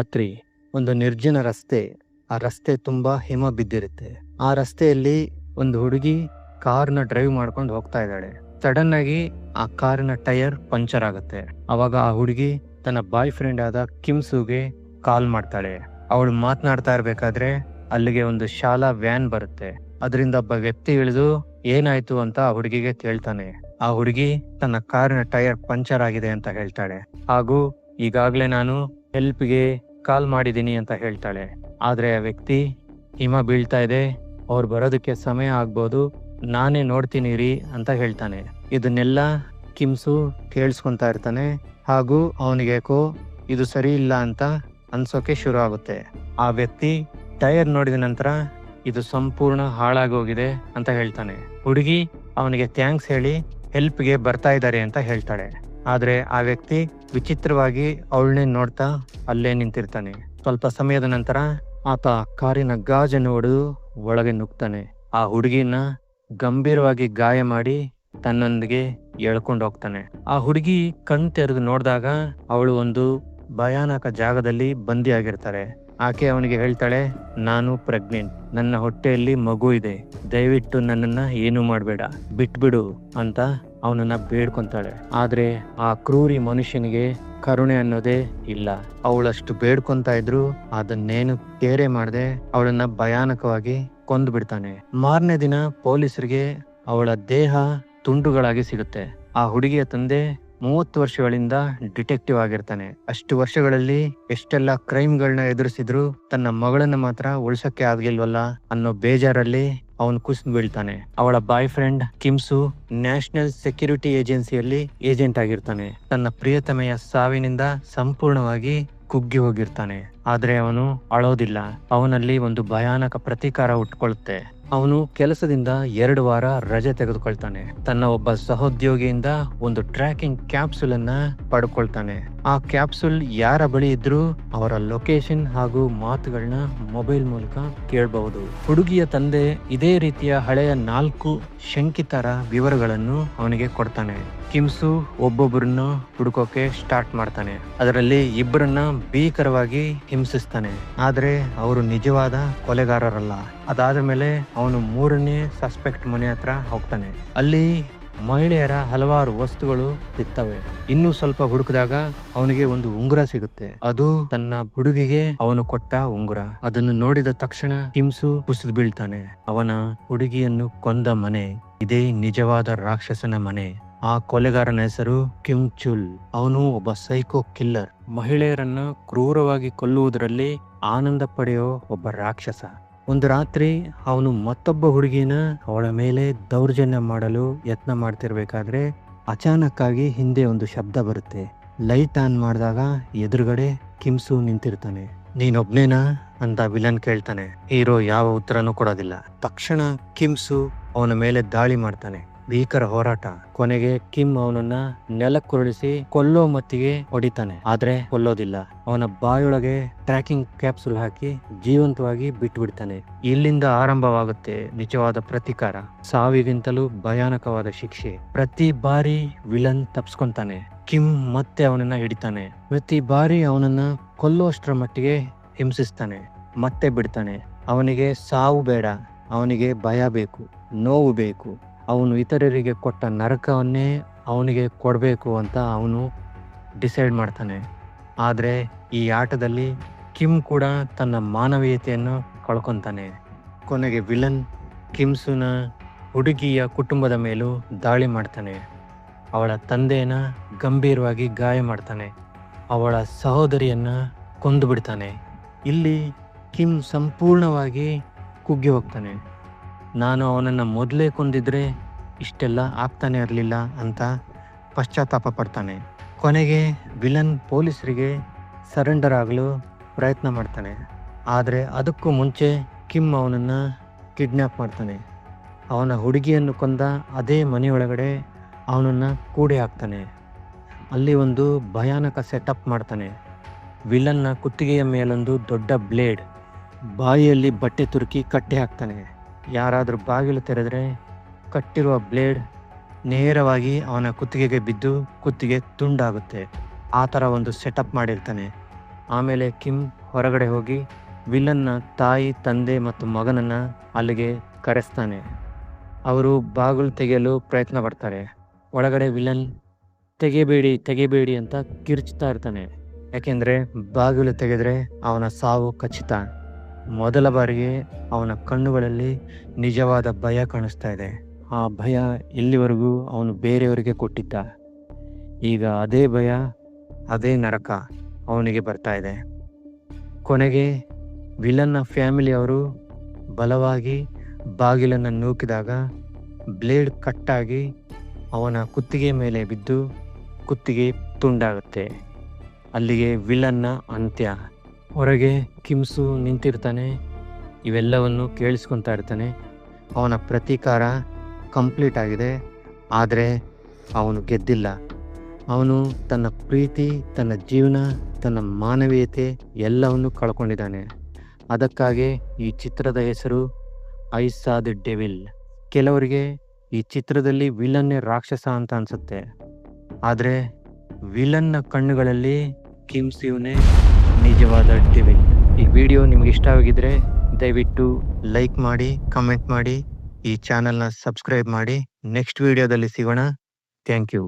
ರಾತ್ರಿ ಒಂದು ನಿರ್ಜನ ರಸ್ತೆ. ಆ ರಸ್ತೆ ತುಂಬಾ ಹಿಮ ಬಿದ್ದಿರುತ್ತೆ. ಆ ರಸ್ತೆಯಲ್ಲಿ ಒಂದು ಹುಡುಗಿ ಕಾರ್ನ ಡ್ರೈವ್ ಮಾಡ್ಕೊಂಡು ಹೋಗ್ತಾ ಇದ್ದಾಳೆ. ಸಡನ್ ಆಗಿ ಆ ಕಾರಿನ ಟೈರ್ ಪಂಚರ್ ಆಗುತ್ತೆ. ಅವಾಗ ಆ ಹುಡುಗಿ ತನ್ನ ಬಾಯ್ ಫ್ರೆಂಡ್ ಆದ ಕಿಮ್ಸುಗೆ ಕಾಲ್ ಮಾಡ್ತಾಳೆ. ಅವಳು ಮಾತನಾಡ್ತಾ ಇರ್ಬೇಕಾದ್ರೆ ಅಲ್ಲಿಗೆ ಒಂದು ಶಾಲಾ ವ್ಯಾನ್ ಬರುತ್ತೆ. ಅದರಿಂದ ಒಬ್ಬ ವ್ಯಕ್ತಿ ಇಳಿದು ಏನಾಯ್ತು ಅಂತ ಆ ಹುಡುಗಿಗೆ ಕೇಳ್ತಾನೆ. ಆ ಹುಡುಗಿ ತನ್ನ ಕಾರಿನ ಟೈರ್ ಪಂಚರ್ ಆಗಿದೆ ಅಂತ ಹೇಳ್ತಾಳೆ. ಹಾಗೂ ಈಗಾಗ್ಲೇ ನಾನು ಹೆಲ್ಪ್ಗೆ ಕಾಲ್ ಮಾಡಿದೀನಿ ಅಂತ ಹೇಳ್ತಾಳೆ. ಆದ್ರೆ ಆ ವ್ಯಕ್ತಿ, ಹಿಮ ಬೀಳ್ತಾ ಇದೆ, ಅವ್ರು ಬರೋದಕ್ಕೆ ಸಮಯ ಆಗ್ಬೋದು, ನಾನೇ ನೋಡ್ತೀನಿ ರೀ ಅಂತ ಹೇಳ್ತಾನೆ. ಇದನ್ನೆಲ್ಲ ಕಿಮ್ಸು ಕೇಳಿಸ್ಕೊಂತಾ ಇರ್ತಾನೆ. ಹಾಗೂ ಅವನಿಗೆ ಯಾಕೋ ಇದು ಸರಿ ಇಲ್ಲ ಅಂತ ಅನ್ಸೋಕೆ ಶುರು ಆಗುತ್ತೆ. ಆ ವ್ಯಕ್ತಿ ಟೈರ್ ನೋಡಿದ ನಂತರ ಇದು ಸಂಪೂರ್ಣ ಹಾಳಾಗೋಗಿದೆ ಅಂತ ಹೇಳ್ತಾನೆ. ಹುಡುಗಿ ಅವನಿಗೆ ಥ್ಯಾಂಕ್ಸ್ ಹೇಳಿ ಹೆಲ್ಪ್ಗೆ ಬರ್ತಾ ಇದ್ದಾರೆ ಅಂತ ಹೇಳ್ತಾಳೆ. ಆದ್ರೆ ಆ ವ್ಯಕ್ತಿ ವಿಚಿತ್ರವಾಗಿ ಅವಳನ್ನೇ ನೋಡ್ತಾ ಅಲ್ಲೇ ನಿಂತಿರ್ತಾನೆ. ಸ್ವಲ್ಪ ಸಮಯದ ನಂತರ ಆತ ಕಾರಿನ ಗಾಜನ್ನು ಒಡೆದು ಒಳಗೆ ನುಗ್ತಾನೆ. ಆ ಹುಡುಗಿನ ಗಂಭೀರವಾಗಿ ಗಾಯ ಮಾಡಿ ತನ್ನೊಂದಿಗೆ ಎಳ್ಕೊಂಡು ಹೋಗ್ತಾನೆ. ಆ ಹುಡುಗಿ ಕಣ್ ತೆರೆದು ನೋಡಿದಾಗ ಅವಳು ಒಂದು ಭಯಾನಕ ಜಾಗದಲ್ಲಿ ಬಂದಿಯಾಗಿರ್ತಾರೆ. ಆಕೆ ಅವನಿಗೆ ಹೇಳ್ತಾಳೆ, ನಾನು ಪ್ರೆಗ್ನೆಂಟ್, ನನ್ನ ಹೊಟ್ಟೆಯಲ್ಲಿ ಮಗು ಇದೆ, ದಯವಿಟ್ಟು ನನ್ನನ್ನ ಏನು ಮಾಡಬೇಡ, ಬಿಟ್ಬಿಡು ಅಂತ ಅವನನ್ನ ಬೇಡ್ಕೊಂತಾಳೆ. ಆದ್ರೆ ಆ ಕ್ರೂರಿ ಮನುಷ್ಯನಿಗೆ ಕರುಣೆ ಅನ್ನೋದೇ ಇಲ್ಲ. ಅವಳಷ್ಟು ಬೇಡ್ಕೊಂತ ಇದ್ರು ಅದನ್ನೇನು ಕೇರೆ ಮಾಡದೆ ಅವಳನ್ನ ಭಯಾನಕವಾಗಿ ಕೊಂದು ಬಿಡ್ತಾನೆ. ಮಾರನೇ ದಿನ ಪೊಲೀಸರಿಗೆ ಅವಳ ದೇಹ ತುಂಡುಗಳಾಗಿ ಸಿಗುತ್ತೆ. ಆ ಹುಡುಗಿಯ ತಂದೆ 30 ವರ್ಷಗಳಿಂದ ಡಿಟೆಕ್ಟಿವ್ ಆಗಿರ್ತಾನೆ. ಅಷ್ಟು ವರ್ಷಗಳಲ್ಲಿ ಎಷ್ಟೆಲ್ಲ ಕ್ರೈಮ್ಗಳನ್ನ ಎದುರಿಸಿದ್ರು ತನ್ನ ಮಗಳನ್ನ ಮಾತ್ರ ಉಳ್ಸಕ್ಕೆ ಆಗ್ಲಿಲ್ವಲ್ಲ ಅನ್ನೋ ಬೇಜಾರಲ್ಲಿ ಅವನು ಕುಸಿದು ಬೀಳ್ತಾನೆ. ಅವಳ boy friend ಕಿಮ್ಸು national security ಏಜೆನ್ಸಿಯಲ್ಲಿ agent ಆಗಿರ್ತಾನೆ. ತನ್ನ ಪ್ರಿಯತಮೆಯ ಸಾವಿನಿಂದ ಸಂಪೂರ್ಣವಾಗಿ ಕುಗ್ಗಿ ಹೋಗಿರ್ತಾನೆ. ಆದ್ರೆ ಅವನು ಅಳೋದಿಲ್ಲ. ಅವನಲ್ಲಿ ಒಂದು ಭಯಾನಕ ಪ್ರತೀಕಾರ ಹುಟ್ಕೊಳ್ಳುತ್ತೆ. ಅವನು ಕೆಲಸದಿಂದ 2 ವಾರ ರಜೆ ತೆಗೆದುಕೊಳ್ತಾನೆ. ತನ್ನ ಒಬ್ಬ ಸಹೋದ್ಯೋಗಿಯಿಂದ ಒಂದು ಟ್ರ್ಯಾಕಿಂಗ್ ಕ್ಯಾಪ್ಸುಲ್ ಅನ್ನ ಪಡ್ಕೊಳ್ತಾನೆ. ಆ ಕ್ಯಾಪ್ಸುಲ್ ಯಾರ ಬಳಿ ಇದ್ರೂ ಅವರ ಲೊಕೇಶನ್ ಹಾಗೂ ಮಾತುಗಳನ್ನ ಮೊಬೈಲ್ ಮೂಲಕ ಕೇಳಬಹುದು. ಹುಡುಗಿಯ ತಂದೆ ಇದೇ ರೀತಿಯ ಹಳೆಯ 4 ಶಂಕಿತರ ವಿವರಗಳನ್ನು ಅವನಿಗೆ ಕೊಡ್ತಾನೆ. ಕಿಮ್ಸು ಒಬ್ಬೊಬ್ಬರನ್ನು ಹುಡುಕೋಕೆ ಸ್ಟಾರ್ಟ್ ಮಾಡ್ತಾನೆ. ಅದರಲ್ಲಿ 2 ಭೀಕರವಾಗಿ ಹಿಂಸಿಸ್ತಾನೆ. ಆದ್ರೆ ಅವರು ನಿಜವಾದ ಕೊಲೆಗಾರರಲ್ಲ. ಅದಾದ ಮೇಲೆ ಅವನು 3ನೇ ಸಸ್ಪೆಕ್ಟ್ ಮನೆ ಹತ್ರ ಹೋಗ್ತಾನೆ. ಅಲ್ಲಿ ಮಹಿಳೆಯರ ಹಲವಾರು ವಸ್ತುಗಳು ಸಿಗ್ತವೆ. ಇನ್ನೂ ಸ್ವಲ್ಪ ಹುಡುಕಿದಾಗ ಅವನಿಗೆ ಒಂದು ಉಂಗುರ ಸಿಗುತ್ತೆ. ಅದು ತನ್ನ ಹುಡುಗಿಗೆ ಅವನು ಕೊಟ್ಟ ಉಂಗುರ. ಅದನ್ನು ನೋಡಿದ ತಕ್ಷಣ ಕಿಮ್ಸು ಕುಸಿದು ಬೀಳ್ತಾನೆ. ಅವನ ಹುಡುಗಿಯನ್ನು ಕೊಂದ ಮನೆ, ಇದೇ ನಿಜವಾದ ರಾಕ್ಷಸನ ಮನೆ. ಆ ಕೊಲೆಗಾರನ ಹೆಸರು ಕಿಮ್ ಚುಲ್. ಅವನು ಒಬ್ಬ ಸೈಕೋ ಕಿಲ್ಲರ್. ಮಹಿಳೆಯರನ್ನ ಕ್ರೂರವಾಗಿ ಕೊಲ್ಲುವುದರಲ್ಲಿ ಆನಂದ ಪಡೆಯೋ ಒಬ್ಬ ರಾಕ್ಷಸ. ಒಂದು ರಾತ್ರಿ ಅವನು ಮತ್ತೊಬ್ಬ ಹುಡುಗಿನ ಅವಳ ಮೇಲೆ ದೌರ್ಜನ್ಯ ಮಾಡಲು ಯತ್ನ ಮಾಡ್ತಿರ್ಬೇಕಾದ್ರೆ ಅಚಾನಕ್ ಆಗಿ ಹಿಂದೆ ಒಂದು ಶಬ್ದ ಬರುತ್ತೆ. ಲೈಟ್ ಆನ್ ಮಾಡಿದಾಗ ಎದುರುಗಡೆ ಕಿಮ್ಸು ನಿಂತಿರ್ತಾನೆ. ನೀನೊಬ್ನೇನಾ ಅಂತ ವಿಲನ್ ಕೇಳ್ತಾನೆ. ಹೀರೋ ಯಾವ ಉತ್ತರನೂ ಕೊಡೋದಿಲ್ಲ. ತಕ್ಷಣ ಕಿಮ್ಸು ಅವನ ಮೇಲೆ ದಾಳಿ ಮಾಡ್ತಾನೆ. ಭೀಕರ ಹೋರಾಟ. ಕೊನೆಗೆ ಕಿಮ್ ಅವನನ್ನ ನೆಲಕ್ಕುರುಳಿಸಿ ಕೊಲ್ಲೋ ಮತ್ತಿಗೆ ಹೊಡಿತಾನೆ. ಆದ್ರೆ ಕೊಲ್ಲೋದಿಲ್ಲ. ಅವನ ಬಾಯೊಳಗೆ ಟ್ರ್ಯಾಕಿಂಗ್ ಕ್ಯಾಪ್ಸುಲ್ ಹಾಕಿ ಜೀವಂತವಾಗಿ ಬಿಟ್ಬಿಡ್ತಾನೆ. ಇಲ್ಲಿಂದ ಆರಂಭವಾಗುತ್ತೆ ನಿಜವಾದ ಪ್ರತೀಕಾರ. ಸಾವಿಗಿಂತಲೂ ಭಯಾನಕವಾದ ಶಿಕ್ಷೆ. ಪ್ರತಿ ಬಾರಿ ವಿಲನ್ ತಪ್ಸ್ಕೊಂತಾನೆ. ಕಿಮ್ ಮತ್ತೆ ಅವನನ್ನ ಹಿಡಿತಾನೆ. ಪ್ರತಿ ಬಾರಿ ಅವನನ್ನ ಕೊಲ್ಲೋಷ್ಟರ ಮಟ್ಟಿಗೆ ಹಿಂಸಿಸ್ತಾನೆ. ಮತ್ತೆ ಬಿಡ್ತಾನೆ. ಅವನಿಗೆ ಸಾವು ಬೇಡ, ಅವನಿಗೆ ಭಯ ಬೇಕು, ನೋವು ಬೇಕು. ಅವನು ಇತರರಿಗೆ ಕೊಟ್ಟ ನರಕವನ್ನೇ ಅವನಿಗೆ ಕೊಡಬೇಕು ಅಂತ ಅವನು ಡಿಸೈಡ್ ಮಾಡ್ತಾನೆ. ಆದರೆ ಈ ಆಟದಲ್ಲಿ ಕಿಮ್ ಕೂಡ ತನ್ನ ಮಾನವೀಯತೆಯನ್ನು ಕಳ್ಕೊತಾನೆ. ಕೊನೆಗೆ ವಿಲನ್ ಕಿಮ್ಸುನ ಹುಡುಗಿಯ ಕುಟುಂಬದ ಮೇಲೂ ದಾಳಿ ಮಾಡ್ತಾನೆ. ಅವಳ ತಂದೆಯನ್ನ ಗಂಭೀರವಾಗಿ ಗಾಯ ಮಾಡ್ತಾನೆ. ಅವಳ ಸಹೋದರಿಯನ್ನ ಕೊಂದು ಬಿಡ್ತಾನೆ. ಇಲ್ಲಿ ಕಿಮ್ ಸಂಪೂರ್ಣವಾಗಿ ಕುಗ್ಗಿ ಹೋಗ್ತಾನೆ. ನಾನು ಅವನನ್ನು ಮೊದಲೇ ಕೊಂದಿದ್ರೆ ಇಷ್ಟೆಲ್ಲ ಆಗ್ತಾನೆ ಇರಲಿಲ್ಲ ಅಂತ ಪಶ್ಚಾತ್ತಾಪ ಪಡ್ತಾನೆ. ಕೊನೆಗೆ ವಿಲನ್ ಪೊಲೀಸರಿಗೆ ಸರೆಂಡರ್ ಆಗಲು ಪ್ರಯತ್ನ ಮಾಡ್ತಾನೆ. ಆದರೆ ಅದಕ್ಕೂ ಮುಂಚೆ ಕಿಮ್ ಅವನನ್ನು ಕಿಡ್ನ್ಯಾಪ್ ಮಾಡ್ತಾನೆ. ಅವನ ಹುಡುಗಿಯನ್ನು ಕೊಂದ ಅದೇ ಮನೆಯೊಳಗಡೆ ಅವನನ್ನು ಕೂಡಿ ಹಾಕ್ತಾನೆ. ಅಲ್ಲಿ ಒಂದು ಭಯಾನಕ ಸೆಟಪ್ ಮಾಡ್ತಾನೆ. ವಿಲನ್ನ ಕುತ್ತಿಗೆಯ ಮೇಲೊಂದು ದೊಡ್ಡ ಬ್ಲೇಡ್, ಬಾಯಿಯಲ್ಲಿ ಬಟ್ಟೆ ತುರುಕಿ ಕಟ್ಟಿ ಹಾಕ್ತಾನೆ. ಯಾರಾದರೂ ಬಾಗಿಲು ತೆರೆದರೆ ಕಟ್ಟಿರುವ ಬ್ಲೇಡ್ ನೇರವಾಗಿ ಅವನ ಕುತ್ತಿಗೆಗೆ ಬಿದ್ದು ಕುತ್ತಿಗೆ ತುಂಡಾಗುತ್ತೆ. ಆ ಥರ ಒಂದು ಸೆಟಪ್ ಮಾಡಿರ್ತಾನೆ. ಆಮೇಲೆ ಕಿಮ್ ಹೊರಗಡೆ ಹೋಗಿ ವಿಲನ್ನ ತಾಯಿ, ತಂದೆ ಮತ್ತು ಮಗನನ್ನ ಅಲ್ಲಿಗೆ ಕರೆಸ್ತಾನೆ. ಅವರು ಬಾಗಿಲು ತೆಗೆಯಲು ಪ್ರಯತ್ನ ಪಡ್ತಾರೆ. ಒಳಗಡೆ ವಿಲನ್ ತೆಗೆಬೇಡಿ ತೆಗೆಬೇಡಿ ಅಂತ ಕಿರ್ಚ್ತಾ ಇರ್ತಾನೆ. ಯಾಕೆಂದ್ರೆ ಬಾಗಿಲು ತೆಗೆದ್ರೆ ಅವನ ಸಾವು ಖಚಿತ. ಮೊದಲ ಬಾರಿಗೆ ಅವನ ಕಣ್ಣುಗಳಲ್ಲಿ ನಿಜವಾದ ಭಯ ಕಾಣಿಸ್ತಾ ಇದೆ. ಆ ಭಯ ಇಲ್ಲಿವರೆಗೂ ಅವನು ಬೇರೆಯವರಿಗೆ ಕೊಟ್ಟಿದ್ದ. ಈಗ ಅದೇ ಭಯ, ಅದೇ ನರಕ ಅವನಿಗೆ ಬರ್ತಾ ಇದೆ. ಕೊನೆಗೆ ವಿಲನ್ನ ಫ್ಯಾಮಿಲಿಯವರು ಬಲವಾಗಿ ಬಾಗಿಲನ್ನು ನೂಕಿದಾಗ ಬ್ಲೇಡ್ ಕಟ್ಟಾಗಿ ಅವನ ಕುತ್ತಿಗೆ ಮೇಲೆ ಬಿದ್ದು ಕುತ್ತಿಗೆ ತುಂಡಾಗುತ್ತೆ. ಅಲ್ಲಿಗೆ ವಿಲನ್ನ ಅಂತ್ಯ. ಹೊರಗೆ ಕಿಮ್ಸು ನಿಂತಿರ್ತಾನೆ. ಇವೆಲ್ಲವನ್ನು ಕೇಳಿಸ್ಕೊತಾ ಇರ್ತಾನೆ. ಅವನ ಪ್ರತೀಕಾರ ಕಂಪ್ಲೀಟ್ ಆಗಿದೆ, ಆದರೆ ಅವನು ಗೆದ್ದಿಲ್ಲ. ಅವನು ತನ್ನ ಪ್ರೀತಿ, ತನ್ನ ಜೀವನ, ತನ್ನ ಮಾನವೀಯತೆ ಎಲ್ಲವನ್ನು ಕಳ್ಕೊಂಡಿದ್ದಾನೆ. ಅದಕ್ಕಾಗಿ ಈ ಚಿತ್ರದ ಹೆಸರು ಐ ಸಾ ದಿ ಡೆವಿಲ್. ಕೆಲವರಿಗೆ ಈ ಚಿತ್ರದಲ್ಲಿ ವಿಲನ್ನೇ ರಾಕ್ಷಸ ಅಂತ ಅನ್ಸುತ್ತೆ, ಆದರೆ ವಿಲನ್ನ ಕಣ್ಣುಗಳಲ್ಲಿ ಕಿಮ್ ಸಿವ್ನೇ ನಿಜವಾದ ಡೆವಿಲ್. ಈ ವಿಡಿಯೋ ನಿಮ್ಗೆ ಇಷ್ಟವಾಗಿದ್ರೆ ದಯವಿಟ್ಟು ಲೈಕ್ ಮಾಡಿ, ಕಮೆಂಟ್ ಮಾಡಿ, ಈ ಚಾನಲ್ನ ಸಬ್ಸ್ಕ್ರೈಬ್ ಮಾಡಿ. ನೆಕ್ಸ್ಟ್ ವಿಡಿಯೋದಲ್ಲಿ ಸಿಗೋಣ. Thank you.